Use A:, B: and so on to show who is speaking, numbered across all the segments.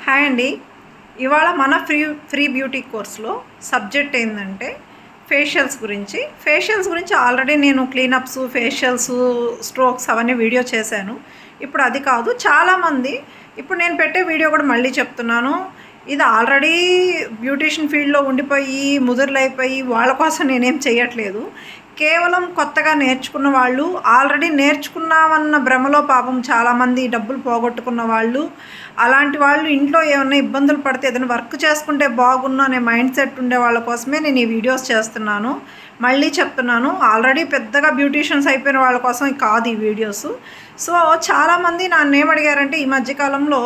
A: Hi అండి. ఇవాళ మన ఫ్రీ బ్యూటీ కోర్స్లో సబ్జెక్ట్ ఏంటంటే ఫేషియల్స్ గురించి ఆల్రెడీ నేను క్లీనప్స్, ఫేషియల్స్, స్ట్రోక్స్ అవన్నీ వీడియో చేశాను. ఇప్పుడు అది కాదు, చాలామంది ఇప్పుడు నేను పెట్టే వీడియో కూడా మళ్ళీ చెప్తున్నాను. ఇది ఆల్రెడీ బ్యూటీషియన్ ఫీల్డ్లో ఉండిపోయి ముదురులైపోయి వాళ్ళ కోసం నేనేం చేయట్లేదు. కేవలం కొత్తగా నేర్చుకున్న వాళ్ళు, ఆల్రెడీ నేర్చుకున్నామన్న భ్రమలో పాపం చాలామంది డబ్బులు పోగొట్టుకున్న వాళ్ళు, అలాంటి వాళ్ళు ఇంట్లో ఏమైనా ఇబ్బందులు పడితే ఏదైనా వర్క్ చేసుకుంటే బాగున్ను అనే మైండ్ సెట్ ఉండే వాళ్ళ కోసమే నేను ఈ వీడియోస్ చేస్తున్నాను. మళ్ళీ చెప్తున్నాను, ఆల్రెడీ పెద్దగా బ్యూటీషియన్స్ అయిపోయిన వాళ్ళ కోసం కాదు ఈ వీడియోస్. సో చాలామంది నన్ను ఏమడిగారంటే ఈ మధ్యకాలంలో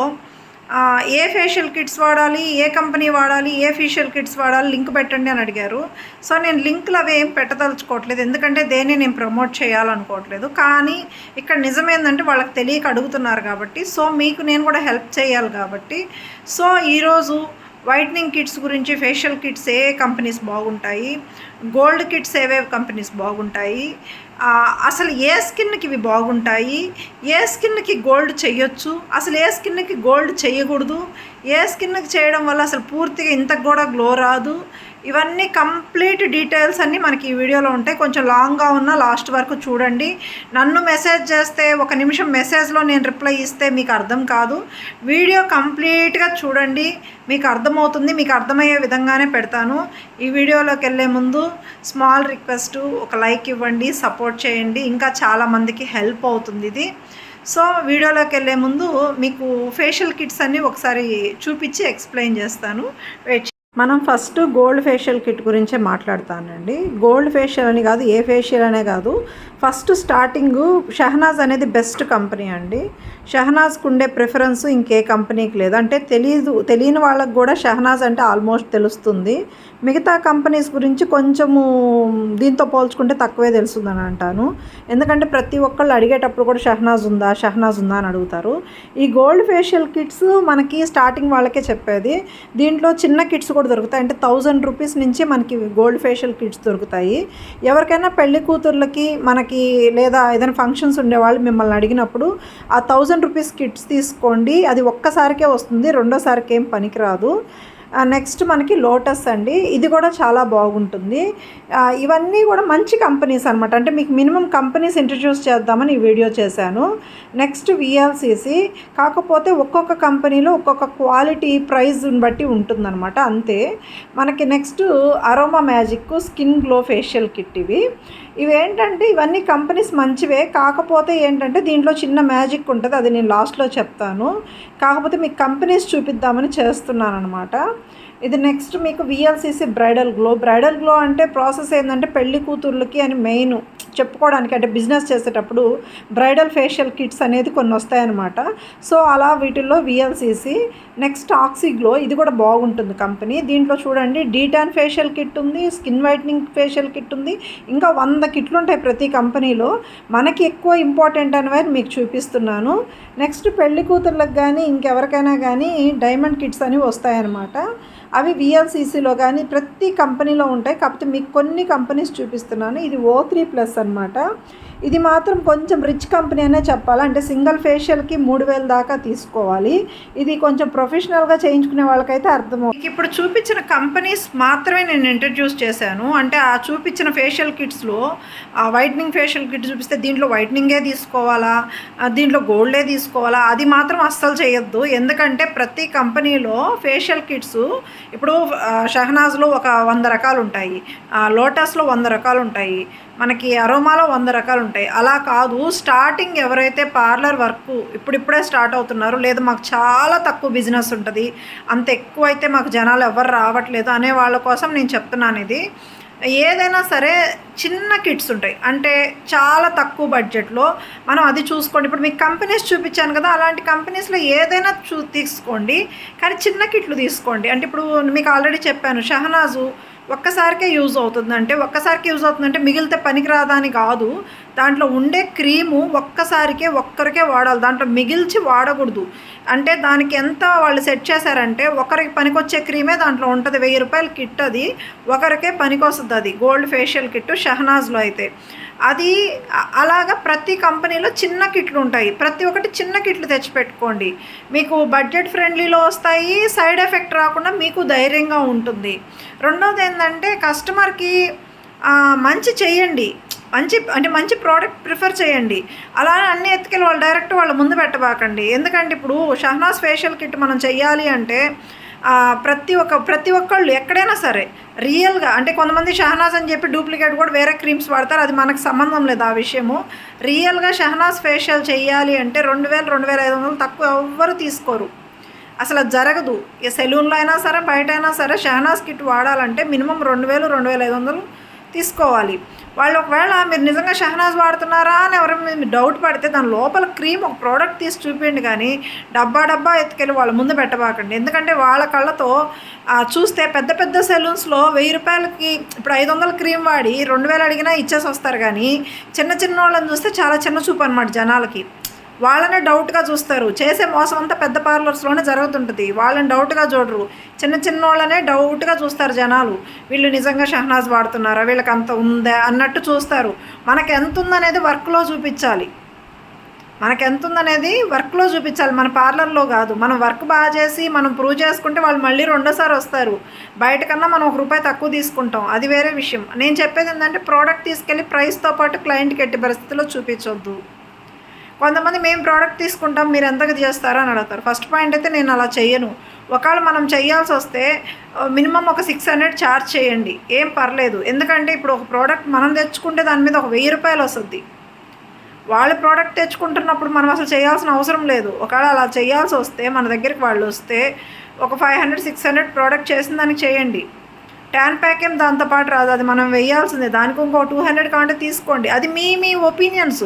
A: ఏ ఫేషియల్ కిట్స్ వాడాలి, ఏ కంపెనీ వాడాలి, ఏ ఫేషియల్ కిట్స్ వాడాలి, లింక్ పెట్టండి అని అడిగారు. సో నేను లింకులు అవి ఏం పెట్టదలుచుకోవట్లేదు, ఎందుకంటే దేన్ని నేను ప్రమోట్ చేయాలనుకోవట్లేదు. కానీ ఇక్కడ నిజమేందంటే వాళ్ళకి తెలియక అడుగుతున్నారు కాబట్టి, సో మీకు నేను కూడా హెల్ప్ చేయాలి కాబట్టి, సో ఈరోజు వైట్నింగ్ కిట్స్ గురించి, ఫేషియల్ కిట్స్ ఏ కంపెనీస్ బాగుంటాయి, గోల్డ్ కిట్స్ ఏవేవి కంపెనీస్ బాగుంటాయి, అసలు ఏ స్కిన్కి ఇవి బాగుంటాయి, ఏ స్కిన్కి గోల్డ్ చేయొచ్చు, అసలు ఏ స్కిన్కి గోల్డ్ చేయకూడదు, ఏ స్కిన్కి చేయడం వల్ల అసలు పూర్తిగా ఇంతకు కూడా గ్లో రాదు, ఇవన్నీ కంప్లీట్ డీటెయిల్స్ అన్నీ మనకి ఈ వీడియోలో ఉంటాయి. కొంచెం లాంగ్గా ఉన్న లాస్ట్ వరకు చూడండి. నన్ను మెసేజ్ చేస్తే ఒక నిమిషం మెసేజ్లో నేను రిప్లై ఇస్తే మీకు అర్థం కాదు. వీడియో కంప్లీట్గా చూడండి, మీకు అర్థమవుతుంది. మీకు అర్థమయ్యే విధంగానే పెడతాను. ఈ వీడియోలోకి వెళ్ళే ముందు స్మాల్ రిక్వెస్ట్, ఒక లైక్ ఇవ్వండి, సపోర్ట్ చేయండి, ఇంకా చాలామందికి హెల్ప్ అవుతుంది ఇది. సో వీడియోలోకి వెళ్ళే ముందు మీకు ఫేషియల్ కిట్స్ అన్నీ ఒకసారి చూపించి ఎక్స్ప్లెయిన్ చేస్తాను. మనం ఫస్ట్ గోల్డ్ ఫేషియల్ కిట్ గురించే మాట్లాడతానండి. గోల్డ్ ఫేషియల్ అని కాదు, ఏ ఫేషియల్ అనే కాదు, ఫస్ట్ స్టార్టింగు షహనాజ్ అనేది బెస్ట్ కంపెనీ అండి. షహనాజ్కి ఉండే ప్రిఫరెన్స్ ఇంకే కంపెనీకి లేదు. అంటే తెలియని వాళ్ళకి కూడా షహనాజ్ అంటే ఆల్మోస్ట్ తెలుస్తుంది. మిగతా కంపెనీస్ గురించి కొంచెము దీంతో పోల్చుకుంటే తక్కువే తెలుస్తుందని అంటాను. ఎందుకంటే ప్రతి ఒక్కళ్ళు అడిగేటప్పుడు కూడా షహనాజ్ ఉందా అని అడుగుతారు. ఈ గోల్డ్ ఫేషియల్ కిట్స్ మనకి స్టార్టింగ్ వాళ్ళకే చెప్పేది. దీంట్లో చిన్న కిట్స్ కూడా దొరుకుతాయి. అంటే 1000 రూపీస్ నుంచి మనకి గోల్డ్ ఫేషియల్ కిట్స్ దొరుకుతాయి. ఎవరికైనా పెళ్లి కూతుర్లకి మనకి లేదా ఏదైనా ఫంక్షన్స్ ఉండేవాళ్ళు మిమ్మల్ని అడిగినప్పుడు ఆ 1000 రూపీస్ కిట్స్ తీసుకోండి, అది ఒక్కసారికే వస్తుంది, రెండోసారికి ఏం పనికిరాదు. నెక్స్ట్ మనకి లోటస్ అండి, ఇది కూడా చాలా బాగుంటుంది. ఇవన్నీ కూడా మంచి కంపెనీస్ అనమాట. అంటే మీకు మినిమం కంపెనీస్ ఇంట్రడ్యూస్ చేద్దామని ఈ వీడియో చేశాను. నెక్స్ట్ విఎల్సిసి, కాకపోతే ఒక్కొక్క కంపెనీలో ఒక్కొక్క క్వాలిటీ ప్రైస్ని బట్టి ఉంటుందన్నమాట, అంతే. మనకి next aroma magic skin glow facial kit. ఇవేంటంటే ఇవన్నీ కంపెనీస్ మంచివే, కాకపోతే ఏంటంటే దీంట్లో చిన్న మ్యాజిక్ ఉంటుంది, అది నేను లాస్ట్లో చెప్తాను. కాకపోతే మీకు కంపెనీస్ చూపిద్దామని చేస్తున్నాను అనమాట. ఇది నెక్స్ట్ మీకు విఎల్సిసి బ్రైడల్ గ్లో అంటే ప్రాసెస్ ఏంటంటే పెళ్లి కూతుర్లకి అని మెయిన్ చెప్పుకోవడానికి, అంటే బిజినెస్ చేసేటప్పుడు బ్రైడల్ ఫేషియల్ కిట్స్ అనేది కొన్ని వస్తాయన్నమాట. సో అలా వీటిల్లో విఎల్సిసి. నెక్స్ట్ ఆక్సిగ్లో, ఇది కూడా బాగుంటుంది కంపెనీ. దీంట్లో చూడండి డీటాన్ ఫేషియల్ కిట్ ఉంది, స్కిన్ వైట్నింగ్ ఫేషియల్ కిట్ ఉంది, ఇంకా 100 కిట్లు ఉంటాయి ప్రతి కంపెనీలో. మనకి ఎక్కువ ఇంపార్టెంట్ అనేవి మీకు చూపిస్తున్నాను. నెక్స్ట్ పెళ్లి కూతుర్లకు కానీ ఇంకెవరికైనా కానీ డైమండ్ కిట్స్ అని వస్తాయన్నమాట. అవి విఎల్సిసిలో కానీ ప్రతి కంపెనీలో ఉంటాయి, కాకపోతే మీకు కొన్ని కంపెనీస్ చూపిస్తున్నాను. ఇది O3+ అనమాట. ఇది మాత్రం కొంచెం రిచ్ కంపెనీ అనే చెప్పాలి. అంటే సింగిల్ ఫేషియల్కి 3000 దాకా తీసుకోవాలి. ఇది కొంచెం ప్రొఫెషనల్గా చేయించుకునే వాళ్ళకైతే అర్థమవుతుంది. ఇప్పుడు చూపించిన కంపెనీస్ మాత్రమే నేను ఇంట్రడ్యూస్ చేశాను. అంటే ఆ చూపించిన ఫేషియల్ కిట్స్లో వైట్నింగ్ ఫేషియల్ కిట్ చూపిస్తే దీంట్లో వైట్నింగే తీసుకోవాలా, దీంట్లో గోల్డే తీసుకోవాలా, అది మాత్రం అస్సలు చేయొద్దు. ఎందుకంటే ప్రతి కంపెనీలో ఫేషియల్ కిట్స్ ఇప్పుడు షహనాజ్లో ఒక 100 రకాలు ఉంటాయి, లోటస్లో 100 రకాలు ఉంటాయి, మనకి అరోమాలో 100 రకాలు ఉంటాయి. అలా కాదు, స్టార్టింగ్ ఎవరైతే పార్లర్ వర్క్ ఇప్పుడిప్పుడే స్టార్ట్ అవుతున్నారు, లేదా మాకు చాలా తక్కువ బిజినెస్ ఉంటుంది, అంత ఎక్కువ అయితే మాకు జనాలు ఎవరు రావట్లేదు అనే వాళ్ళ కోసం నేను చెప్తున్నాను. ఇది ఏదైనా సరే చిన్న కిట్స్ ఉంటాయి, అంటే చాలా తక్కువ బడ్జెట్లో మనం అది చూసుకోండి. ఇప్పుడు మీకు కంపెనీస్ చూపించాను కదా, అలాంటి కంపెనీస్లో ఏదైనా తీసుకోండి, కానీ చిన్న కిట్లు తీసుకోండి. అంటే ఇప్పుడు మీకు ఆల్రెడీ చెప్పాను, షహనాజు ఒక్కసారికే యూజ్ అవుతుందంటే మిగిలితే పనికిరాదా అని కాదు. దాంట్లో ఉండే క్రీము ఒక్కరికే వాడాలి, దాంట్లో మిగిల్చి వాడకూడదు. అంటే దానికి ఎంత వాళ్ళు సెట్ చేశారంటే ఒకరికి పనికొచ్చే క్రీమే దాంట్లో ఉంటుంది. 1000 రూపాయల కిట్, అది ఒకరికే పనికొస్తుంది. అది గోల్డ్ ఫేషియల్ కిట్ షహనాజ్లో అయితే. అది అలాగా ప్రతి కంపెనీలో చిన్న కిట్లు ఉంటాయి. ప్రతి ఒక్కటి చిన్న కిట్లు తెచ్చిపెట్టుకోండి. మీకు బడ్జెట్ ఫ్రెండ్లీలో వస్తాయి, సైడ్ ఎఫెక్ట్ రాకుండా మీకు ధైర్యంగా ఉంటుంది. రెండోది ఏంటంటే కస్టమర్కి మంచి చేయండి, మంచి ప్రోడక్ట్ ప్రిఫర్ చేయండి. అలా అన్ని ఎత్తుకెళ్ళి వాళ్ళు డైరెక్ట్ వాళ్ళ ముందు పెట్టబాకండి. ఎందుకంటే ఇప్పుడు షహనాజ్ ఫేషియల్ కిట్ మనం చెయ్యాలి అంటే ప్రతి ఒక్కళ్ళు ఎక్కడైనా సరే రియల్గా, అంటే కొంతమంది షహనాజ్ అని చెప్పి డూప్లికేట్ కూడా వేరే క్రీమ్స్ వాడతారు, అది మనకు సంబంధం లేదు ఆ విషయము. రియల్గా షహనాజ్ ఫేషియల్ చెయ్యాలి అంటే 2000, 2500 తక్కువ ఎవ్వరు తీసుకోరు, అసలు జరగదు. ఈ సెలూన్లో అయినా సరే బయట అయినా సరే షహనాజ్ కిట్ వాడాలంటే మినిమం 2000, 2500 తీసుకోవాలి. వాళ్ళు ఒకవేళ మీరు నిజంగా షహనాజ్ వాడుతున్నారా అని ఎవరైనా మీరు డౌట్ పడితే దాని లోపల క్రీమ్ ఒక ప్రోడక్ట్ తీసి చూపించండి, కానీ డబ్బా ఎత్తుకెళ్ళి వాళ్ళ ముందు పెట్టబాకండి. ఎందుకంటే వాళ్ళ కళ్ళతో చూస్తే పెద్ద సెలూన్స్లో 1000 రూపాయలకి ఇప్పుడు 500 క్రీమ్ వాడి 2000 అడిగినా ఇచ్చేసి వస్తారు, కానీ చిన్న వాళ్ళని చూస్తే చాలా చిన్న చూపు అనమాట జనాలకి. వాళ్ళనే డౌట్గా చూస్తారు. చేసే మోసం అంతా పెద్ద పార్లర్స్లోనే జరుగుతుంటుంది, వాళ్ళని డౌట్గా చూడరు. చిన్న వాళ్ళనే డౌట్గా చూస్తారు జనాలు. వీళ్ళు నిజంగా షహనాజ్ వాడుతున్నారా, వీళ్ళకి అంత ఉందా అన్నట్టు చూస్తారు. మనకు ఎంత ఉందనేది వర్క్లో చూపించాలి, మన పార్లర్లో కాదు. మనం వర్క్ బాగా చేసి మనం ప్రూవ్ చేసుకుంటే వాళ్ళు మళ్ళీ రెండోసారి వస్తారు. బయటకన్నా మనం ₹1 తక్కువ తీసుకుంటాం, అది వేరే విషయం. నేను చెప్పేది ఏంటంటే ప్రోడక్ట్ తీసుకెళ్ళి ప్రైస్తో పాటు క్లయింట్కి ఎట్టి పరిస్థితుల్లో చూపించొద్దు. కొంతమంది మేము ప్రోడక్ట్ తీసుకుంటాం మీరు ఎంతకు చేస్తారో అని అడుగుతారు. ఫస్ట్ పాయింట్ అయితే నేను అలా చెయ్యను. ఒకవేళ మనం చేయాల్సి వస్తే మినిమం ఒక 600 ఛార్జ్ చేయండి, ఏం పర్లేదు. ఎందుకంటే ఇప్పుడు ఒక ప్రోడక్ట్ మనం తెచ్చుకుంటే దాని మీద ఒక ₹1000 వస్తుంది. వాళ్ళు ప్రోడక్ట్ తెచ్చుకుంటున్నప్పుడు మనం అసలు చేయాల్సిన అవసరం లేదు. ఒకవేళ అలా చేయాల్సి వస్తే మన దగ్గరికి వాళ్ళు వస్తే ఒక 500, 600 ప్రోడక్ట్ చేసిన దానికి చేయండి. ట్యాన్ ప్యాక్ ఏం దాంతోపాటు రాదు, అది మనం వేయాల్సిందే. దానికి ఇంకో 200 కావాలంటే తీసుకోండి. అది మీ ఒపీనియన్స్.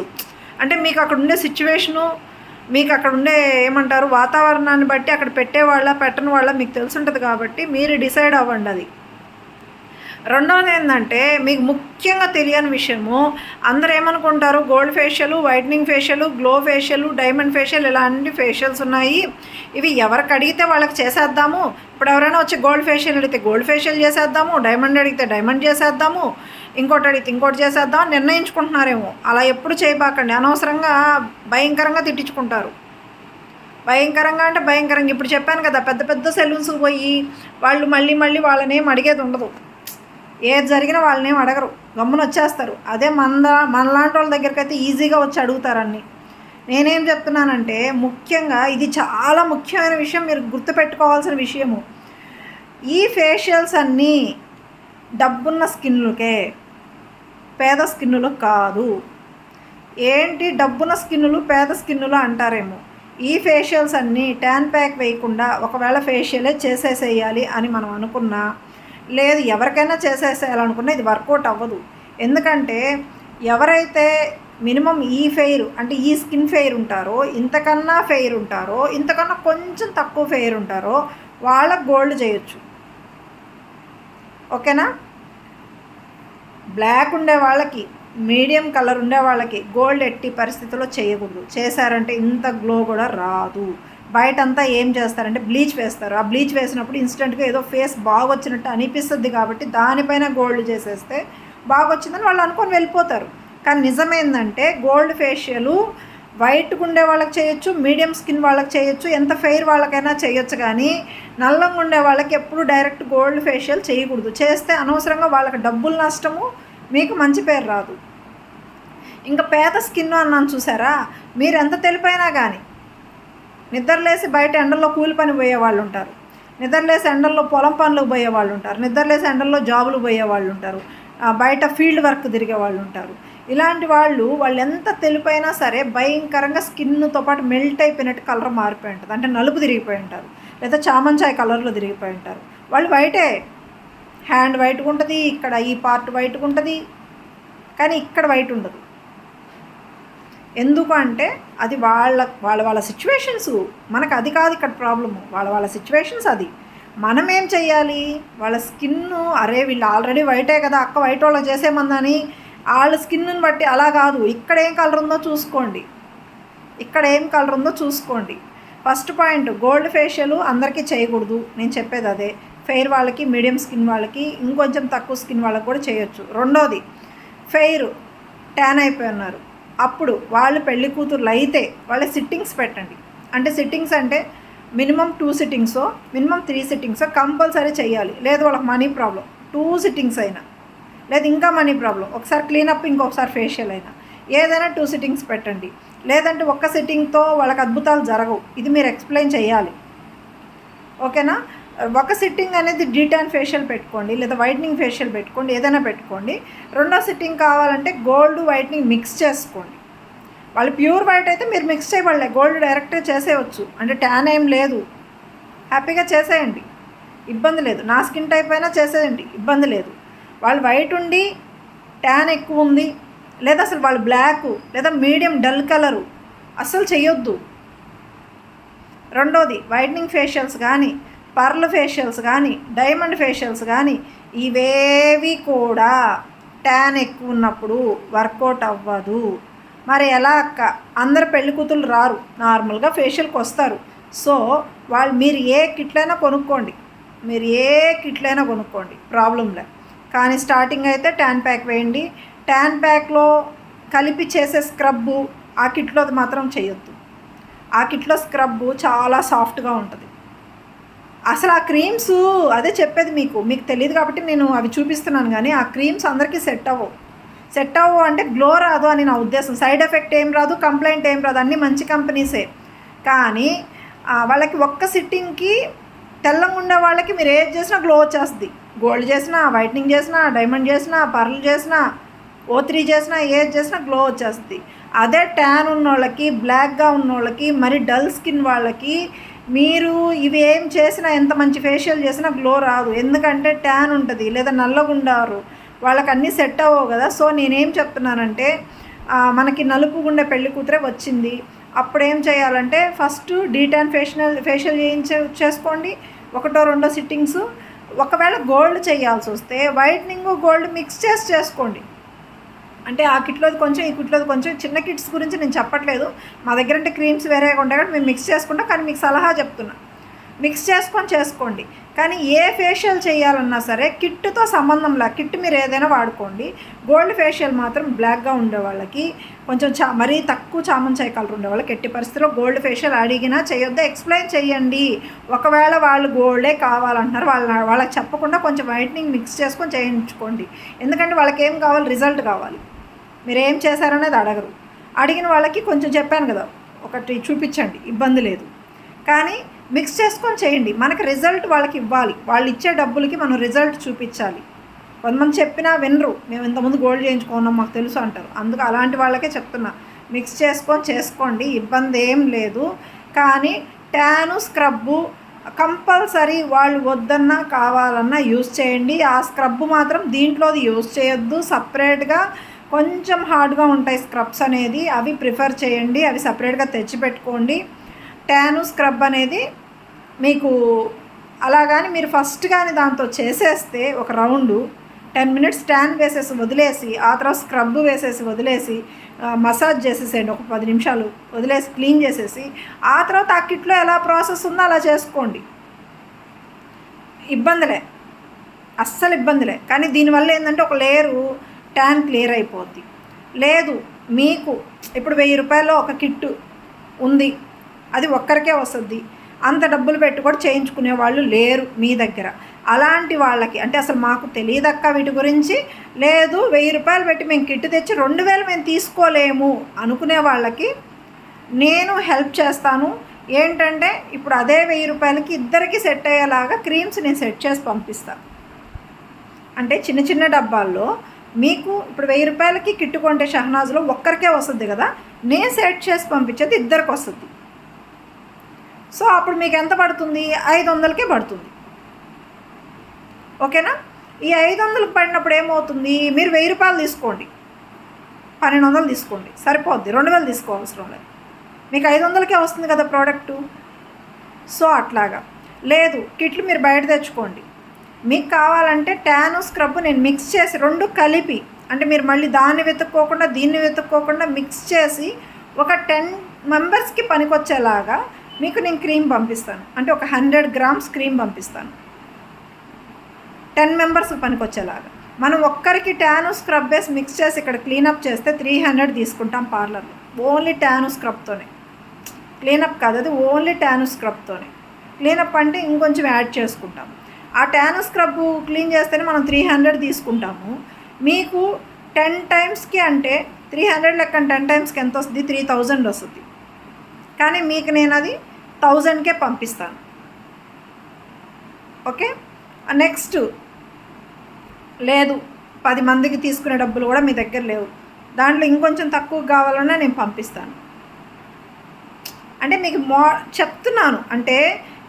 A: అంటే మీకు అక్కడ ఉండే సిచ్యువేషను, మీకు అక్కడ ఉండే ఏమంటారు వాతావరణాన్ని బట్టి అక్కడ పెట్టేవాళ్ళ పెట్టని వాళ్ళ మీకు తెలుసుంటుంది, కాబట్టి మీరు డిసైడ్ అవ్వండి అది. రెండవది ఏంటంటే మీకు ముఖ్యంగా తెలియని విషయము, అందరూ ఏమనుకుంటారు gold facial, whitening facial, glow facial, diamond facial ఇలాంటి ఫేషియల్స్ ఉన్నాయి. ఇవి ఎవరికి అడిగితే వాళ్ళకి చేసేద్దాము. ఇప్పుడు ఎవరైనా వచ్చి గోల్డ్ ఫేషియల్ అడిగితే గోల్డ్ ఫేషియల్ చేసేద్దాము, డైమండ్ అడిగితే డైమండ్ చేసేద్దాము, ఇంకోటి అడిగితే ఇంకోటి చేసేద్దాం అని నిర్ణయించుకుంటున్నారేమో. అలా ఎప్పుడు చేయబాకండి, అనవసరంగా భయంకరంగా తిట్టించుకుంటారు. భయంకరంగా అంటే భయంకరంగా. ఇప్పుడు చెప్పాను కదా, పెద్ద సెలూన్స్కి పోయి వాళ్ళు మళ్ళీ వాళ్ళనేం అడిగేది ఉండదు. ఏది జరిగినా వాళ్ళనేం అడగరు, గమ్మున వచ్చేస్తారు. అదే మనలాంటి వాళ్ళ దగ్గరికి అయితే ఈజీగా వచ్చి అడుగుతారని. నేనేం చెప్తున్నానంటే ముఖ్యంగా ఇది చాలా ముఖ్యమైన విషయం, మీరు గుర్తుపెట్టుకోవాల్సిన విషయము. ఈ ఫేషియల్స్ అన్నీ డబ్బున్న స్కిన్లకే, పేద స్కిన్నులు కాదు. ఏంటి డబ్బున్న స్కిన్నులు పేద స్కిన్నులు అంటారేమో. ఈ ఫేషియల్స్ అన్నీ ట్యాన్ ప్యాక్ వేయకుండా ఒకవేళ ఫేషియలే చేసేసేయాలి అని మనం అనుకున్నా, లేదు ఎవరికైనా చేసేసేయాలనుకున్నా ఇది వర్కౌట్ అవ్వదు. ఎందుకంటే ఎవరైతే మినిమం ఈ ఫెయిర్ అంటే ఈ స్కిన్ ఫెయిర్ ఉంటారో, ఇంతకన్నా ఫెయిర్ ఉంటారో, ఇంతకన్నా కొంచెం తక్కువ ఫెయిర్ ఉంటారో వాళ్ళకు గోల్డ్ చేయొచ్చు, ఓకేనా. బ్లాక్ ఉండే వాళ్ళకి, మీడియం కలర్ ఉండే వాళ్ళకి గోల్డ్ ఎట్టి పరిస్థితుల్లో చేయకూడదు. చేశారంటే ఇంత గ్లో కూడా రాదు. బయటంతా ఏం చేస్తారంటే బ్లీచ్ వేస్తారు. ఆ బ్లీచ్ వేసినప్పుడు ఇన్స్టెంట్గా ఏదో ఫేస్ బాగొచ్చినట్టు అనిపిస్తుంది, కాబట్టి దానిపైన గోల్డ్ చేసేస్తే బాగొచ్చిందని వాళ్ళు అనుకొని వెళ్ళిపోతారు. కానీ నిజమేందంటే గోల్డ్ ఫేషియల్ వైట్గా ఉండే వాళ్ళకి చేయొచ్చు, మీడియం స్కిన్ వాళ్ళకి చేయొచ్చు, ఎంత ఫెయిర్ వాళ్ళకైనా చేయొచ్చు. కానీ నల్లంగా ఉండే వాళ్ళకి ఎప్పుడు డైరెక్ట్ గోల్డ్ ఫేషియల్ చేయకూడదు. చేస్తే అనవసరంగా వాళ్ళకి డబ్బులు నష్టము, మీకు మంచి పేరు రాదు. ఇంకా పేద స్కిన్ అన్నాను చూసారా, మీరు ఎంత తెలిపైనా కానీ నిద్రలేసి బయట ఎండల్లో కూలి పని పోయే వాళ్ళు ఉంటారు, నిద్రలేసి ఎండల్లో పొలం పనులకు పోయే వాళ్ళు ఉంటారు, నిద్రలేసి ఎండల్లో జాబులు పోయే వాళ్ళు ఉంటారు, బయట ఫీల్డ్ వర్క్ తిరిగే వాళ్ళు ఉంటారు. ఇలాంటి వాళ్ళు ఎంత తెలిపైనా సరే భయంకరంగా స్కిన్తో పాటు మెల్ట్ అయిపోయినట్టు కలర్ మారిపోయి ఉంటుంది. అంటే నలుపు తిరిగిపోయి ఉంటారు, లేదా చామంచాయ్ కలర్లో తిరిగిపోయి ఉంటారు. వాళ్ళు వైటే, హ్యాండ్ వైట్గా ఉంటుంది, ఇక్కడ ఈ పార్ట్ వైట్గా ఉంటుంది, కానీ ఇక్కడ వైట్ ఉండదు. ఎందుకు అంటే అది వాళ్ళ సిచ్యువేషన్స్. మనకు అది కాదు ఇక్కడ ప్రాబ్లము, వాళ్ళ సిచ్యువేషన్స్. అది మనం ఏం చెయ్యాలి, వాళ్ళ స్కిన్ అరే వీళ్ళు ఆల్రెడీ వైటే కదా అక్క వైట్ వాళ్ళకి చేసేమందని వాళ్ళ స్కిన్ని బట్టి అలా కాదు, ఇక్కడ ఏం కలర్ ఉందో చూసుకోండి. ఫస్ట్ పాయింట్, గోల్డ్ ఫేషియల్ అందరికీ చేయకూడదు, నేను చెప్పేది అదే. ఫెయిర్ వాళ్ళకి, మీడియం స్కిన్ వాళ్ళకి, ఇంకొంచెం తక్కువ స్కిన్ వాళ్ళకి కూడా చేయొచ్చు. రెండోది, ఫెయిర్ ట్యాన్ అయిపోయి ఉన్నారు, అప్పుడు వాళ్ళు పెళ్లి కూతుర్లు అయితే వాళ్ళ సిట్టింగ్స్ పెట్టండి. అంటే సిట్టింగ్స్ అంటే మినిమం 2 సిట్టింగ్సో మినిమం 3 సిట్టింగ్సో కంపల్సరీ చేయాలి. లేదు వాళ్ళకి మనీ ప్రాబ్లం 2 సిట్టింగ్స్ అయినా, లేదు ఇంకా మనీ ప్రాబ్లం ఒకసారి క్లీనప్ ఇంకొకసారి ఫేషియల్ అయినా, ఏదైనా 2 సిట్టింగ్స్ పెట్టండి. లేదంటే ఒక్క సిట్టింగ్తో వాళ్ళకి అద్భుతాలు జరగవు. ఇది మీరు ఎక్స్ప్లెయిన్ చేయాలి. ఓకేనా? ఒక సిట్టింగ్ అనేది డీటాన్ ఫేషియల్ పెట్టుకోండి, లేదా వైట్నింగ్ ఫేషియల్ పెట్టుకోండి, ఏదైనా పెట్టుకోండి. రెండో సిట్టింగ్ కావాలంటే గోల్డ్ వైట్నింగ్ మిక్స్ చేసుకోండి. వాళ్ళు ప్యూర్ వైట్ అయితే మీరు మిక్స్ చేయబడలే, గోల్డ్ డైరెక్ట్గా చేసేయచ్చు. అంటే ట్యాన్ ఏం లేదు, హ్యాపీగా చేసేయండి, ఇబ్బంది లేదు. నా స్కిన్ టైప్ అయినా చేసేయండి, ఇబ్బంది లేదు. వాళ్ళు వైట్ ఉండి ట్యాన్ ఎక్కువ ఉంది, లేదా అసలు వాళ్ళు బ్లాక్ లేదా మీడియం డల్ కలరు అస్సలు చేయొద్దు. రెండోది వైట్నింగ్ ఫేషియల్స్ కానీ, పర్ల్ ఫేషియల్స్ కానీ, డైమండ్ ఫేషియల్స్ కానీ ఇవేవి కూడా ట్యాన్ ఎక్కువ ఉన్నప్పుడు వర్కౌట్ అవ్వదు. మరి ఎలా అక్క? అందరు పెళ్లి కూతుళ్ళు రారు, నార్మల్గా ఫేషియల్కి వస్తారు. సో మీరు ఏ కిట్లైనా కొనుక్కోండి, ప్రాబ్లం లేదు. కానీ స్టార్టింగ్ అయితే ట్యాన్ ప్యాక్ వేయండి. ట్యాన్ ప్యాక్లో కలిపి చేసే స్క్రబ్బు ఆ కిట్లో మాత్రం చేయొద్దు. ఆ కిట్లో స్క్రబ్బు చాలా సాఫ్ట్గా ఉంటుంది. అసలు ఆ క్రీమ్స్ అదే చెప్పేది మీకు తెలియదు కాబట్టి నేను అవి చూపిస్తున్నాను. కానీ ఆ క్రీమ్స్ అందరికీ సెట్ అవ్వవు అంటే గ్లో రాదు అని నా ఉద్దేశం. సైడ్ ఎఫెక్ట్ ఏం రాదు, కంప్లైంట్ ఏం రాదు, అన్నీ మంచి కంపెనీసే. కానీ వాళ్ళకి ఒక్క సిట్టింగ్కి తెల్లంగా ఉండే వాళ్ళకి మీరు ఏది చేసినా గ్లో వచ్చేస్తుంది. గోల్డ్ చేసినా, వైట్నింగ్ చేసినా, డైమండ్ చేసినా, పర్ల్ చేసినా, O3 చేసినా, ఏది చేసినా గ్లో వచ్చేస్తుంది. అదే ట్యాన్ ఉన్నోళ్ళకి, బ్లాక్గా ఉన్నోళ్ళకి, మరి డల్ స్కిన్ వాళ్ళకి మీరు ఇవి ఏం చేసినా, ఎంత మంచి ఫేషియల్ చేసినా గ్లో రాదు. ఎందుకంటే ట్యాన్ ఉంటుంది, లేదా నల్లగుండారు, వాళ్ళకి అన్నీ సెట్ అవ్వవు కదా. సో నేనేం చెప్తున్నానంటే, మనకి నలుపు గుండె పెళ్లి కూతురే వచ్చింది, అప్పుడు ఏం చేయాలంటే ఫస్ట్ డీటాన్ ఫేషియల్ చేసుకోండి, 1-2 సిట్టింగ్స్. ఒకవేళ గోల్డ్ చేయాల్సి వస్తే వైట్నింగ్ గోల్డ్ మిక్స్ చేసుకోండి. అంటే ఆ కిట్లోది కొంచెం, ఈ కిట్లోది కొంచెం. చిన్న కిట్స్ గురించి నేను చెప్పట్లేదు, మా దగ్గర అంటే క్రీమ్స్ వేరేగా ఉంటాయి కాబట్టి మేము మిక్స్ చేసుకుంటాం. కానీ మీకు సలహా చెప్తున్నా, మిక్స్ చేసుకోండి. కానీ ఏ ఫేషియల్ చేయాలన్నా సరే కిట్తో సంబంధం లేదు. కిట్ మీరు ఏదైనా వాడుకోండి. గోల్డ్ ఫేషియల్ మాత్రం బ్లాక్గా ఉండే వాళ్ళకి, కొంచెం మరీ తక్కువ చామంచాయి కలర్ ఉండే వాళ్ళకి ఎట్టి పరిస్థితిలో గోల్డ్ ఫేషియల్ అడిగినా చేయొద్దు. ఎక్స్ప్లెయిన్ చేయండి. ఒకవేళ వాళ్ళు గోల్డే కావాలంటున్నారు, వాళ్ళకి చెప్పకుండా కొంచెం వైట్నింగ్ మిక్స్ చేసుకొని చేయించుకోండి. ఎందుకంటే వాళ్ళకి ఏం కావాలి, రిజల్ట్ కావాలి. మీరు ఏం చేశారనేది అడగరు. అడిగిన వాళ్ళకి కొంచెం చెప్పాను కదా, ఒకటి చూపించండి, ఇబ్బంది లేదు. కానీ మిక్స్ చేసుకొని చేయండి. మనకి రిజల్ట్ వాళ్ళకి ఇవ్వాలి. వాళ్ళు ఇచ్చే డబ్బులకి మనం రిజల్ట్ చూపించాలి. కొంతమంది చెప్పినా వినరు, మేము ఇంతకుముందు గోల్డ్ చేయించుకున్నాం మాకు తెలుసు అంటారు. అందుకు అలాంటి వాళ్ళకే చెప్తున్నా, మిక్స్ చేసుకోండి, ఇబ్బంది ఏం లేదు. కానీ ట్యాను స్క్రబ్బు కంపల్సరీ వాళ్ళు వద్దన్నా కావాలన్నా యూజ్ చేయండి. ఆ స్క్రబ్బు మాత్రం దీంట్లోది యూజ్ చేయొద్దు. సపరేట్గా కొంచెం హార్డ్గా ఉంటాయి స్క్రబ్స్ అనేది, అవి ప్రిఫర్ చేయండి. అవి సపరేట్గా తెచ్చిపెట్టుకోండి. ట్యాను స్క్రబ్ అనేది మీకు అలాగని మీరు ఫస్ట్ కానీ దాంతో చేసేస్తే ఒక రౌండు 10 మినిట్స్ ట్యాన్ వేసేసి వదిలేసి, ఆ తర్వాత స్క్రబ్ వేసేసి వదిలేసి మసాజ్ చేసేసేయండి. ఒక 10 నిమిషాలు వదిలేసి క్లీన్ చేసేసి, ఆ తర్వాత ఆ కిట్లో ఎలా ప్రాసెస్ ఉందో అలా చేసుకోండి. అస్సలు ఇబ్బందిలే. కానీ దీనివల్ల ఏంటంటే ఒక లేయరు ట్యాన్ క్లియర్ అయిపోద్ది. లేదు మీకు ఇప్పుడు 1000 రూపాయల్లో ఒక కిట్టు ఉంది, అది ఒక్కరికే వస్తుంది, అంత డబ్బులు పెట్టి కూడా చేయించుకునే వాళ్ళు లేరు మీ దగ్గర. అలాంటి వాళ్ళకి అంటే అసలు మాకు తెలియదక్క వీటి గురించి, లేదు 1000 రూపాయలు పెట్టి మేము కిట్ తెచ్చి 2000 మేము తీసుకోలేము అనుకునే వాళ్ళకి నేను హెల్ప్ చేస్తాను. ఏంటంటే ఇప్పుడు అదే 1000 రూపాయలకి ఇద్దరికి సెట్ అయ్యేలాగా క్రీమ్స్ నేను సెట్ చేసి పంపిస్తాను. అంటే చిన్న చిన్న డబ్బాల్లో మీకు ఇప్పుడు 1000 రూపాయలకి కిట్టు కొంటే షహనాజ్లో ఒక్కరికే వస్తుంది కదా, నేను సెట్ చేసి పంపించేది ఇద్దరికి వస్తుంది. సో అప్పుడు మీకు ఎంత పడుతుంది, 500కే పడుతుంది. ఓకేనా? ఈ 500కి పడినప్పుడు ఏమవుతుంది, మీరు 1000 రూపాయలు తీసుకోండి, 1200 తీసుకోండి, సరిపోద్ది. 2000 తీసుకోవసరం లేదు, మీకు 500కే వస్తుంది కదా ప్రోడక్టు. సో అట్లాగా. లేదు కిట్లు మీరు బయట తెచ్చుకోండి. మీకు కావాలంటే ట్యాను స్క్రబ్ నేను మిక్స్ చేసి 2 కలిపి, అంటే మీరు మళ్ళీ దాన్ని వెతుక్కోకుండా దీన్ని వెతుక్కోకుండా మిక్స్ చేసి ఒక 10 మెంబర్స్కి పనికొచ్చేలాగా మీకు నేను క్రీమ్ పంపిస్తాను. అంటే ఒక 100 గ్రామ్స్ క్రీమ్ పంపిస్తాను 10 మెంబర్స్కి పనికొచ్చేలాగా. మనం ఒక్కరికి ట్యాను స్క్రబ్ వేసి మిక్స్ చేసి ఇక్కడ క్లీనప్ చేస్తే 300 తీసుకుంటాం పార్లర్లో, ఓన్లీ ట్యాను స్క్రబ్తోనే. క్లీనప్ కాదు, అది ఓన్లీ ట్యాను స్క్రబ్తోనే. క్లీనప్ అంటే ఇంకొంచెం యాడ్ చేసుకుంటాం. ఆ ట్యాను స్క్రబ్ క్లీన్ చేస్తేనే మనం 300 తీసుకుంటాము. మీకు 10 టైమ్స్కి అంటే 300 లెక్కన 10 టైమ్స్కి ఎంత వస్తుంది? 3000 వస్తుంది. కానీ మీకు నేను అది 1000కే పంపిస్తాను. ఓకే. నెక్స్ట్ లేదు 10 మందికి తీసుకునే డబ్బులు కూడా మీ దగ్గర లేవు, దాంట్లో ఇంకొంచెం తక్కువ కావాలన్నా నేను పంపిస్తాను. అంటే మీకు చెప్తున్నాను. అంటే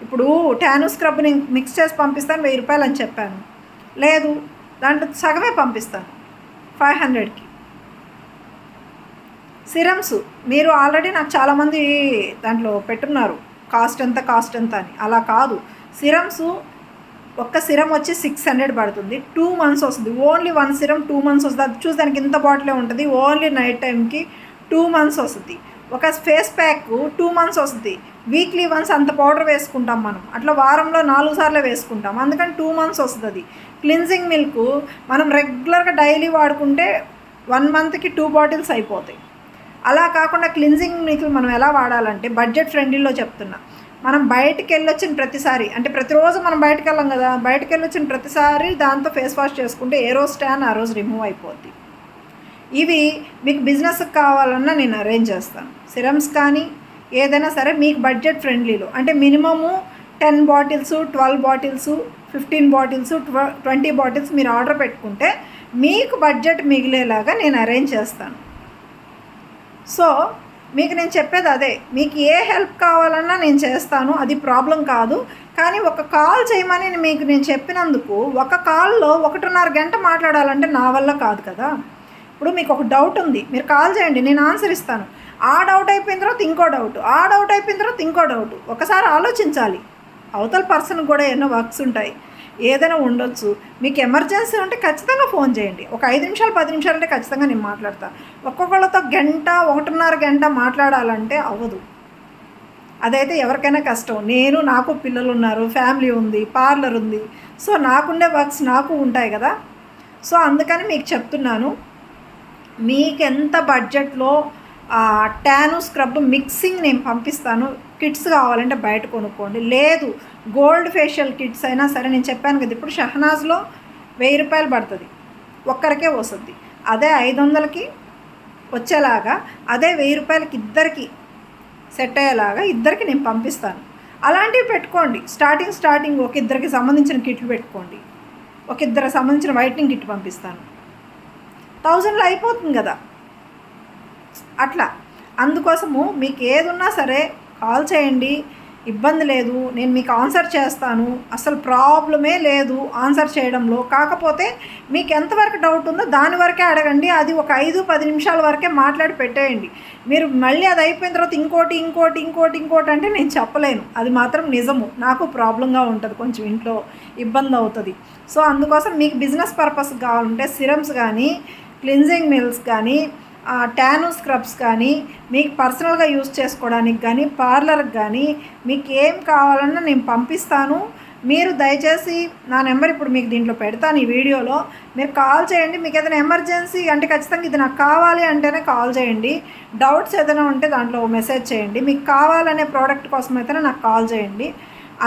A: ఇప్పుడు ట్యాను స్క్రబ్ని మిక్స్ చేసి పంపిస్తాను 1000 రూపాయలు అని చెప్పాను. లేదు, దాంట్లో సగమే పంపిస్తాను 500కి. సిరమ్స్ మీరు ఆల్రెడీ నాకు చాలామంది దాంట్లో పెట్టున్నారు కాస్ట్ ఎంత అని. అలా కాదు, సిరమ్స్ ఒక్క సిరం వచ్చి 600 పడుతుంది, 2 months వస్తుంది. ఓన్లీ 1 సిరం 2 months వస్తుంది. అది చూసి దానికి ఇంత బాటిలే ఉంటుంది, ఓన్లీ నైట్ టైంకి 2 months వస్తుంది. ఒక ఫేస్ ప్యాక్ 2 months వస్తుంది. వీక్లీ వన్స్ అంత పౌడర్ వేసుకుంటాం మనం, అట్లా వారంలో 4 సార్లు వేసుకుంటాం, అందుకని 2 months వస్తుంది. అది క్లిన్జింగ్ మిల్క్ మనం రెగ్యులర్గా డైలీ వాడుకుంటే 1 monthకి 2 bottles అయిపోతాయి. అలా కాకుండా క్లిన్జింగ్ మిల్క్ మనం ఎలా వాడాలంటే బడ్జెట్ ఫ్రెండ్లీలో చెప్తున్నా. మనం బయటికి వెళ్ళొచ్చిన ప్రతిసారి, అంటే ప్రతిరోజు మనం బయటకు వెళ్ళాం కదా, బయటకు వెళ్ళొచ్చిన ప్రతిసారి దాంతో ఫేస్ వాష్ చేసుకుంటే ఏ రోజు ట్యాన్ ఆ రోజు రిమూవ్ అయిపోద్ది. ఇవి మీకు బిజినెస్కి కావాలన్నా నేను అరేంజ్ చేస్తాను. సిరమ్స్ కానీ ఏదైనా సరే మీకు బడ్జెట్ ఫ్రెండ్లీలో, అంటే minimum 10 bottles 12 bottles 15 bottles 20 bottles మీరు ఆర్డర్ పెట్టుకుంటే మీకు బడ్జెట్ మిగిలేలాగా నేను అరేంజ్ చేస్తాను. సో మీకు నేను చెప్పేది అదే, మీకు ఏ హెల్ప్ కావాలన్నా నేను చేస్తాను, అది ప్రాబ్లం కాదు. కానీ ఒక కాల్ చేయమని మీకు నేను చెప్పినందుకు ఒక కాల్లో 1.5 గంట మాట్లాడాలంటే నా వల్ల కాదు కదా. ఇప్పుడు మీకు ఒక డౌట్ ఉంది, మీరు కాల్ చేయండి, నేను ఆన్సర్ ఇస్తాను. ఆ డౌట్ అయిపోయిన తర్వాత ఇంకో డౌట్, ఆ డౌట్ అయిపోయిన తర్వాత ఇంకో డౌట్. ఒకసారి ఆలోచించాలి. అవతల పర్సన్కి కూడా ఎన్నో వర్క్స్ ఉంటాయి, ఏదైనా ఉండొచ్చు. మీకు ఎమర్జెన్సీ ఉంటే ఖచ్చితంగా ఫోన్ చేయండి. ఒక 5 నిమిషాలు 10 నిమిషాలు అంటే ఖచ్చితంగా నేను మాట్లాడతాను. ఒక్కొక్కళ్ళతో గంట 1.5 గంట మాట్లాడాలంటే అవ్వదు. అదైతే ఎవరికైనా కష్టం. నాకు పిల్లలు ఉన్నారు, ఫ్యామిలీ ఉంది, పార్లర్ ఉంది. సో నాకుండే వర్క్స్ నాకు ఉంటాయి కదా. సో అందుకని మీకు చెప్తున్నాను, మీకు ఎంత బడ్జెట్లో ట్యాను స్క్రబ్ మిక్సింగ్ నేను పంపిస్తాను. కిట్స్ కావాలంటే బయట కొనుక్కోండి, లేదు గోల్డ్ ఫేషియల్ కిట్స్ అయినా సరే. నేను చెప్పాను కదా, ఇప్పుడు షహనాజ్లో 1000 రూపాయలు పడుతుంది, ఒక్కరికే వస్తుంది. అదే 500కి వచ్చేలాగా, అదే 1000 రూపాయలకి ఇద్దరికి సెట్ అయ్యేలాగా ఇద్దరికి నేను పంపిస్తాను. అలాంటివి పెట్టుకోండి. స్టార్టింగ్ ఒక ఇద్దరికి సంబంధించిన కిట్లు పెట్టుకోండి. ఒక ఇద్దరికి సంబంధించిన వైట్నింగ్ కిట్ పంపిస్తాను, 1000లో అయిపోతుంది కదా. అట్లా అందుకోసము మీకు ఏది ఉన్నా సరే కాల్ చేయండి, ఇబ్బంది లేదు, నేను మీకు ఆన్సర్ చేస్తాను. అసలు ప్రాబ్లమే లేదు ఆన్సర్ చేయడంలో. కాకపోతే మీకు ఎంతవరకు డౌట్ ఉందో దాని వరకే అడగండి. అది ఒక 5-10 నిమిషాల వరకే మాట్లాడి పెట్టేయండి. మీరు మళ్ళీ అది అయిపోయిన తర్వాత ఇంకోటి అంటే నేను చెప్పలేను, అది మాత్రం నిజము. నాకు ప్రాబ్లంగా ఉంటుంది, కొంచెం ఇంట్లో ఇబ్బంది అవుతుంది. సో అందుకోసం మీకు బిజినెస్ పర్పస్ కావాలంటే సిరమ్స్ కానీ, క్లిన్జింగ్ మిల్క్స్ కానీ, ట్యాను స్క్రబ్స్ కానీ, మీకు పర్సనల్గా యూజ్ చేసుకోవడానికి కానీ, పార్లర్కి కానీ మీకు ఏం కావాలన్నా నేను పంపిస్తాను. మీరు దయచేసి నా నెంబర్ ఇప్పుడు మీకు దీంట్లో పెడతాను, ఈ వీడియోలో. మీరు కాల్ చేయండి. మీకు ఏదైనా ఎమర్జెన్సీ అంటే ఖచ్చితంగా ఇది నాకు కావాలి అంటేనే కాల్ చేయండి. డౌట్స్ ఏదైనా ఉంటే దాంట్లో మెసేజ్ చేయండి. మీకు కావాలనే ప్రోడక్ట్ కోసం అయితేనే నాకు కాల్ చేయండి,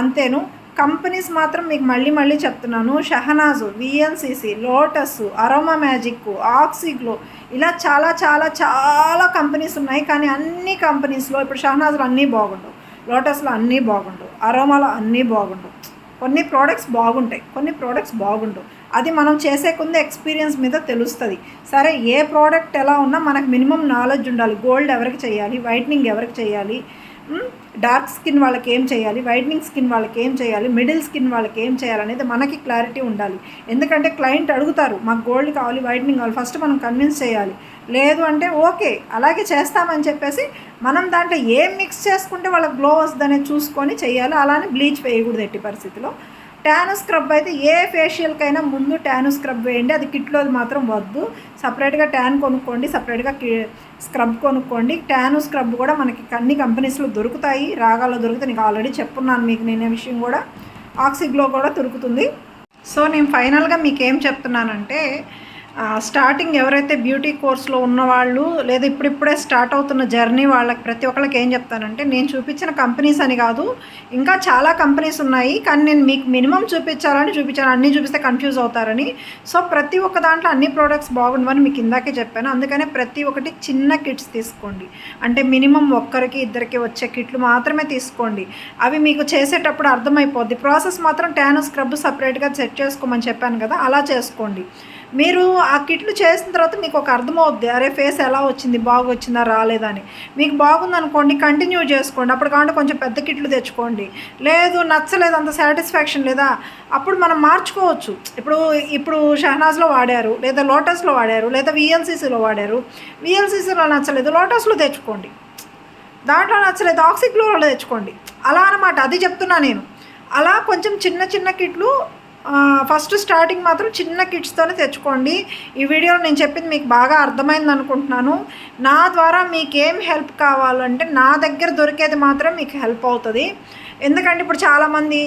A: అంతేను. కంపెనీస్ మాత్రం మీకు మళ్ళీ చెప్తున్నాను, షహనాజు, విఎన్సిసి, లోటస్, అరోమా మ్యాజిక్, ఆక్సిగ్లో, ఇలా చాలా కంపెనీస్ ఉన్నాయి. కానీ అన్ని కంపెనీస్లో ఇప్పుడు షహనాజ్లో అన్నీ బాగుండవు, లోటస్లో అన్నీ బాగుండవు, అరోమాలో అన్నీ బాగుండవు. కొన్ని ప్రోడక్ట్స్ బాగుంటాయి, కొన్ని ప్రోడక్ట్స్ బాగుండవు. అది మనం చేసే కొంత ఎక్స్పీరియన్స్ మీద తెలుస్తుంది. సరే, ఏ ప్రోడక్ట్ ఎలా ఉన్నా మనకు మినిమం నాలెడ్జ్ ఉండాలి. గోల్డ్ ఎవరికి చేయాలి, వైట్నింగ్ ఎవరికి చేయాలి, డార్క్ స్కిన్ వాళ్ళకి ఏం చేయాలి, వైట్నింగ్ స్కిన్ వాళ్ళకి ఏం చేయాలి, మిడిల్ స్కిన్ వాళ్ళకి ఏం చేయాలనేది మనకి క్లారిటీ ఉండాలి. ఎందుకంటే క్లయింట్ అడుగుతారు, మాకు గోల్డ్ కావాలి, వైట్నింగ్ కావాలి, ఫస్ట్ మనం కన్విన్స్ చేయాలి. లేదు అంటే ఓకే అలాగే చేస్తామని చెప్పేసి మనం దాంట్లో ఏం మిక్స్ చేసుకుంటే వాళ్ళకి గ్లో వస్తుందనేది చూసుకొని చేయాలి. అలానే బ్లీచ్ వేయకూడదు ఎట్టి పరిస్థితిలో. ట్యాను స్క్రబ్ అయితే ఏ ఫేషియల్కైనా ముందు ట్యాను స్క్రబ్ వేయండి, అది కిట్లో మాత్రం వద్దు. సపరేట్గా ట్యాన్ కొనుక్కోండి, సపరేట్గా స్క్రబ్ కొనుక్కోండి. ట్యాను స్క్రబ్ కూడా మనకి అన్ని కంపెనీస్లో దొరుకుతాయి, రాగాల్లో దొరుకుతాయి. నీకు ఆల్రెడీ చెప్పున్నాను మీకు నేను విషయం కూడా. ఆక్సిగ్లో కూడా దొరుకుతుంది. సో నేను ఫైనల్గా మీకు ఏం చెప్తున్నానంటే, స్టార్టింగ్ ఎవరైతే బ్యూటీ కోర్స్లో ఉన్నవాళ్ళు లేదా ఇప్పుడిప్పుడే స్టార్ట్ అవుతున్న జర్నీ వాళ్ళకి ప్రతి ఒక్కరికి ఏం చెప్తానంటే, నేను చూపించిన కంపెనీస్ అని కాదు, ఇంకా చాలా కంపెనీస్ ఉన్నాయి, కానీ నేను మీకు మినిమం చూపించాను, అన్నీ చూపిస్తే కన్ఫ్యూజ్ అవుతారని. సో ప్రతి ఒక్క దాంట్లో అన్ని ప్రోడక్ట్స్ బాగుండవని మీకు ఇందాకే చెప్పాను. అందుకనే ప్రతి ఒక్కటి చిన్న కిట్స్ తీసుకోండి, అంటే మినిమం ఒక్కరికి ఇద్దరికి వచ్చే కిట్లు మాత్రమే తీసుకోండి. అవి మీకు చేసేటప్పుడు అర్థమైపోద్ది. ప్రాసెస్ మాత్రం ట్యాన్ స్క్రబ్ సపరేట్గా సెట్ చేసుకోమని చెప్పాను కదా, అలా చేసుకోండి. మీరు ఆ కిట్లు చేసిన తర్వాత మీకు ఒక అర్థమవుద్ది, అరే ఫేస్ ఎలా వచ్చింది, బాగొచ్చిందా రాలేదని. మీకు బాగుందనుకోండి, కంటిన్యూ చేసుకోండి. అప్పుడు కాకుండా కొంచెం పెద్ద కిట్లు తెచ్చుకోండి. లేదు నచ్చలేదు, అంత సాటిస్ఫాక్షన్ లేదా, అప్పుడు మనం మార్చుకోవచ్చు. ఇప్పుడు షహనాజ్లో వాడారు, లేదా లోటస్లో వాడారు, లేదా విఎల్సిసిలో వాడారు. విఎల్సిసిలో నచ్చలేదు, లోటస్లో తెచ్చుకోండి. దాంట్లో నచ్చలేదు, ఆక్సిగ్లోలో తెచ్చుకోండి. అలా అనమాట, అది చెప్తున్నా నేను. అలా కొంచెం చిన్న చిన్న కిట్లు ఫస్ట్ స్టార్టింగ్ మాత్రం చిన్న కిట్స్తోనే తెచ్చుకోండి. ఈ వీడియోలో నేను చెప్పింది మీకు బాగా అర్థమైంది అనుకుంటున్నాను. నా ద్వారా మీకేం హెల్ప్ కావాలంటే నా దగ్గర దొరికేది మాత్రం మీకు హెల్ప్ అవుతుంది. ఎందుకంటే ఇప్పుడు చాలామంది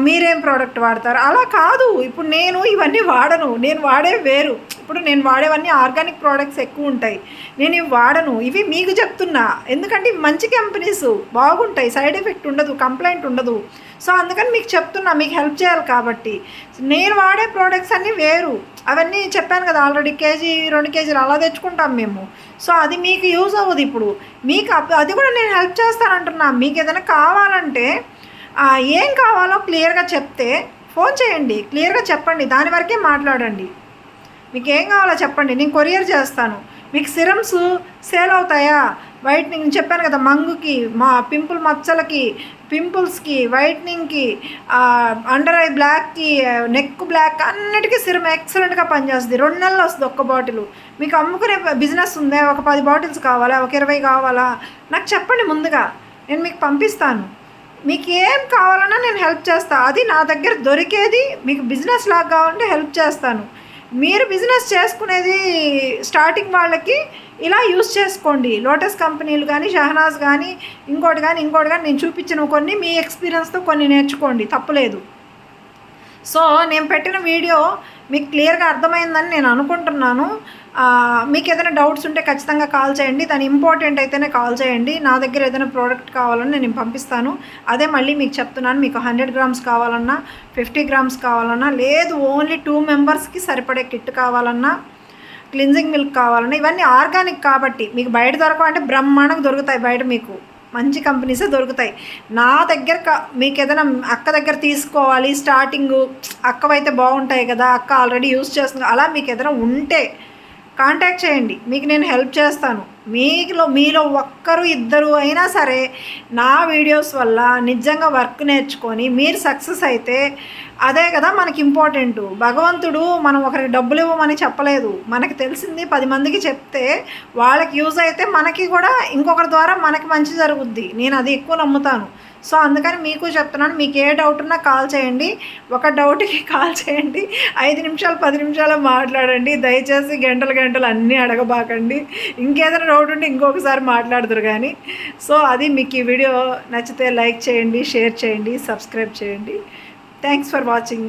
A: మీరేం ప్రోడక్ట్ వాడతారు, అలా కాదు. ఇప్పుడు నేను ఇవన్నీ వాడను, నేను వాడేవి వేరు. ఇప్పుడు నేను వాడేవన్నీ ఆర్గానిక్ ప్రోడక్ట్స్ ఎక్కువ ఉంటాయి, నేను ఇవి వాడను. ఇవి మీకు చెప్తున్నా, ఎందుకంటే ఇవి మంచి కంపెనీస్, బాగుంటాయి, సైడ్ ఎఫెక్ట్ ఉండదు, కంప్లైంట్ ఉండదు. సో అందుకని మీకు చెప్తున్నా, మీకు హెల్ప్ చేయాలి కాబట్టి. నేను వాడే ప్రోడక్ట్స్ అన్నీ వేరు. అవన్నీ చెప్పాను కదా ఆల్రెడీ, కేజీ 2 కేజీలు అలా తెచ్చుకుంటాం మేము. సో అది మీకు యూజ్ అవ్వదు. ఇప్పుడు మీకు అది కూడా నేను హెల్ప్ చేస్తానంటున్నా. మీకు ఏదైనా కావాలంటే ఏం కావాలో క్లియర్గా చెప్తే ఫోన్ చేయండి, క్లియర్గా చెప్పండి, దాని వరకే మాట్లాడండి. మీకు ఏం కావాలో చెప్పండి, నేను కొరియర్ చేస్తాను. మీకు సిరమ్స్ సేల్ అవుతాయా, వైట్నింగ్ చెప్పాను కదా, మంగుకి, మా పింపుల్ మచ్చలకి, పింపుల్స్కి, వైట్నింగ్కి, అండర్ ఐ బ్లాక్కి, నెక్ బ్లాక్, అన్నిటికీ సిరమ్ ఎక్సలెంట్గా పనిచేస్తుంది. 2 నెలలు వస్తుంది ఒక్క బాటిల్. మీకు అమ్ముకునే బిజినెస్ ఉందా, ఒక 10 బాటిల్స్ కావాలా, ఒక 20 కావాలా, నాకు చెప్పండి ముందుగా, నేను మీకు పంపిస్తాను. మీకు ఏం కావాలన్నా నేను హెల్ప్ చేస్తాను. అది నా దగ్గర దొరికేది. మీకు బిజినెస్ లాగా కావాలంటే హెల్ప్ చేస్తాను. మీరు బిజినెస్ చేసుకునేది స్టార్టింగ్ వాళ్ళకి ఇలా యూస్ చేసుకోండి. లోటస్ కంపెనీలు కానీ, షహనాజ్ కానీ, ఇంకోటి కానీ నేను చూపించిన కొన్ని మీ ఎక్స్పీరియన్స్తో కొన్ని నేర్చుకోండి, తప్పులేదు. సో నేను పెట్టిన వీడియో మీకు క్లియర్గా అర్థమైందని నేను అనుకుంటున్నాను. మీకు ఏదైనా డౌట్స్ ఉంటే ఖచ్చితంగా కాల్ చేయండి. దాని ఇంపార్టెంట్ అయితేనే కాల్ చేయండి. నా దగ్గర ఏదైనా ప్రోడక్ట్ కావాలని నేను పంపిస్తాను. అదే మళ్ళీ మీకు చెప్తున్నాను, మీకు 100 గ్రామ్స్ కావాలన్నా, 50 గ్రామ్స్ కావాలన్నా, లేదు ఓన్లీ 2 మెంబర్స్కి సరిపడే కిట్ కావాలన్నా, క్లిన్జింగ్ మిల్క్ కావాలన్నా, ఇవన్నీ ఆర్గానిక్ కాబట్టి మీకు బయట దొరకవంటే బ్రహ్మాండంగా దొరుకుతాయి. బయట మీకు మంచి కంపెనీసే దొరుకుతాయి. నా దగ్గర మీకు ఏదైనా అక్క దగ్గర తీసుకోవాలి, స్టార్టింగు అక్కవైతే బాగుంటాయి కదా, అక్క ఆల్రెడీ యూస్ చేస్తుంది, అలా మీకు ఏదైనా ఉంటే కాంటాక్ట్ చేయండి, మీకు నేను హెల్ప్ చేస్తాను. మీలో ఒక్కరు ఇద్దరు అయినా సరే నా వీడియోస్ వల్ల నిజంగా వర్క్ నేర్చుకొని మీరు సక్సెస్ అయితే అదే కదా మనకి ఇంపార్టెంట్. భగవంతుడు మనం ఒకరికి డబ్బులు ఇవ్వమని చెప్పలేదు. మనకి తెలిసింది 10 మందికి చెప్తే వాళ్ళకి యూజ్ అయితే మనకి కూడా ఇంకొకరి ద్వారా మనకి మంచి జరుగుద్ది. నేను అది ఎక్కువ నమ్ముతాను. సో అందుకని మీకు చెప్తున్నాను, మీకు ఏ డౌట్ ఉన్నా కాల్ చేయండి. ఒక డౌట్కి కాల్ చేయండి, 5 నిమిషాలు 10 నిమిషాలు మాట్లాడండి. దయచేసి గంటలు అన్నీ అడగబాకండి. ఇంకేదైనా డౌట్ ఉంటే ఇంకొకసారి మాట్లాడుదురు కానీ. సో అది మీకు ఈ వీడియో నచ్చితే లైక్ చేయండి, షేర్ చేయండి, సబ్స్క్రైబ్ చేయండి. Thanks for watching.